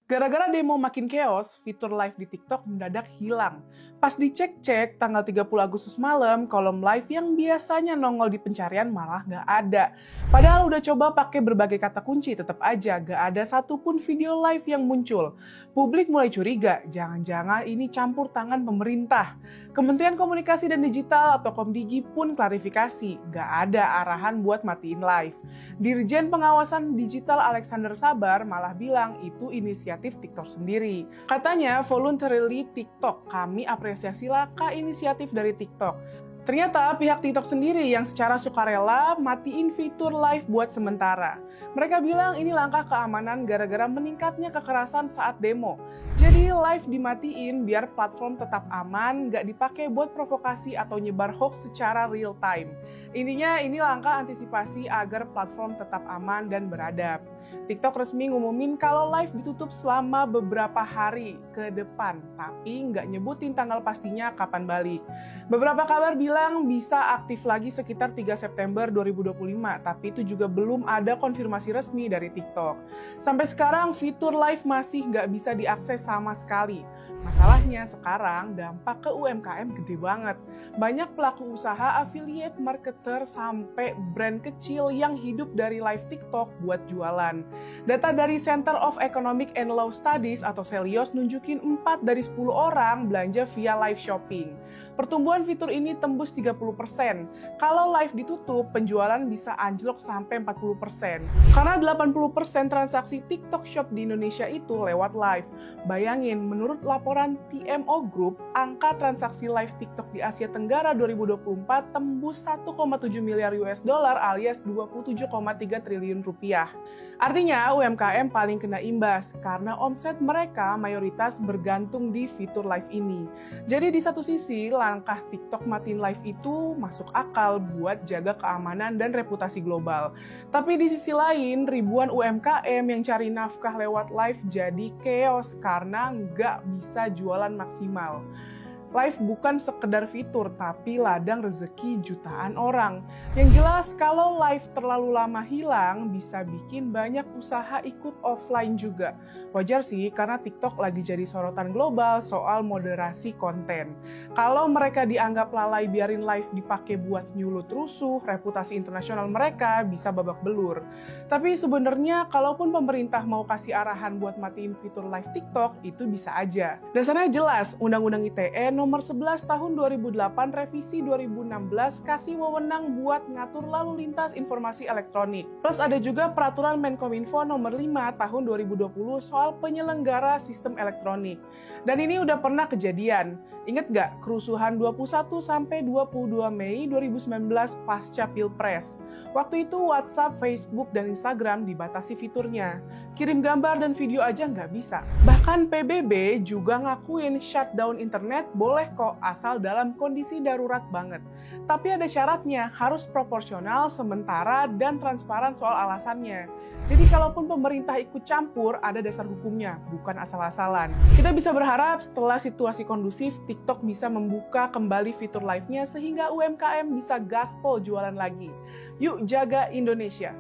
Gara-gara demo makin chaos, fitur live di TikTok mendadak hilang. Pas dicek-cek, tanggal 30 Agustus malam, kolom live yang biasanya nongol di pencarian malah nggak ada. Padahal udah coba pakai berbagai kata kunci, tetap aja nggak ada satupun video live yang muncul. Publik mulai curiga, jangan-jangan ini campur tangan pemerintah. Kementerian Komunikasi dan Digital atau Komdigi pun klarifikasi, nggak ada arahan buat matiin live. Dirjen Pengawasan Digital Alexander Sabar malah bilang itu inisiatif TikTok sendiri. Katanya, voluntarily TikTok, kami apresiasi langkah inisiatif dari TikTok. Ternyata pihak TikTok sendiri yang secara sukarela matiin fitur live buat sementara. Mereka bilang ini langkah keamanan gara-gara meningkatnya kekerasan saat demo. Jadi live dimatiin biar platform tetap aman, nggak dipakai buat provokasi atau nyebar hoax secara real time. Intinya ini langkah antisipasi agar platform tetap aman dan beradab. TikTok resmi ngumumin kalau live ditutup selama beberapa hari ke depan, tapi nggak nyebutin tanggal pastinya kapan balik. Beberapa kabar bilang bisa aktif lagi sekitar 3 September 2025, tapi itu juga belum ada konfirmasi resmi dari TikTok. Sampai sekarang fitur live masih nggak bisa diakses sama sekali. Masalahnya sekarang dampak ke UMKM gede banget. Banyak pelaku usaha, affiliate, marketer, sampai brand kecil yang hidup dari live TikTok buat jualan. Data dari Center of Economic and Law Studies atau Celios nunjukin 4 dari 10 orang belanja via live shopping. Pertumbuhan fitur ini tembus 30%. Kalau live ditutup, penjualan bisa anjlok sampai 40%. Karena 80% transaksi TikTok Shop di Indonesia itu lewat live. Bayangin, menurut laporan TMO Group, angka transaksi live TikTok di Asia Tenggara 2024 tembus 1,7 miliar US dollar alias 27,3 triliun rupiah. Artinya UMKM paling kena imbas karena omset mereka mayoritas bergantung di fitur live ini. Jadi di satu sisi, langkah TikTok matiin live itu masuk akal buat jaga keamanan dan reputasi global. Tapi di sisi lain, ribuan UMKM yang cari nafkah lewat live jadi chaos karena nggak bisa jualan maksimal. Live bukan sekedar fitur, tapi ladang rezeki jutaan orang. Yang jelas, kalau live terlalu lama hilang, bisa bikin banyak usaha ikut offline juga. Wajar sih, karena TikTok lagi jadi sorotan global soal moderasi konten. Kalau mereka dianggap lalai biarin live dipakai buat nyulut rusuh, reputasi internasional mereka bisa babak belur. Tapi sebenarnya, kalaupun pemerintah mau kasih arahan buat matiin fitur live TikTok, itu bisa aja. Dasarnya jelas, Undang-Undang ITE Nomor 11 Tahun 2008 Revisi 2016 kasih wewenang buat ngatur lalu lintas informasi elektronik. Plus ada juga Peraturan Menkominfo Nomor 5 Tahun 2020 soal penyelenggara sistem elektronik. Dan ini udah pernah kejadian. Ingat nggak kerusuhan 21 sampai 22 Mei 2019 pasca Pilpres? Waktu itu WhatsApp, Facebook, dan Instagram dibatasi fiturnya. Kirim gambar dan video aja nggak bisa. Bahkan PBB juga ngakuin shutdown internet boleh kok asal dalam kondisi darurat banget. Tapi ada syaratnya, harus proporsional, sementara, dan transparan soal alasannya. Jadi kalaupun pemerintah ikut campur, ada dasar hukumnya, bukan asal-asalan. Kita bisa berharap setelah situasi kondusif, TikTok bisa membuka kembali fitur live-nya sehingga UMKM bisa gaspol jualan lagi. Yuk jaga Indonesia!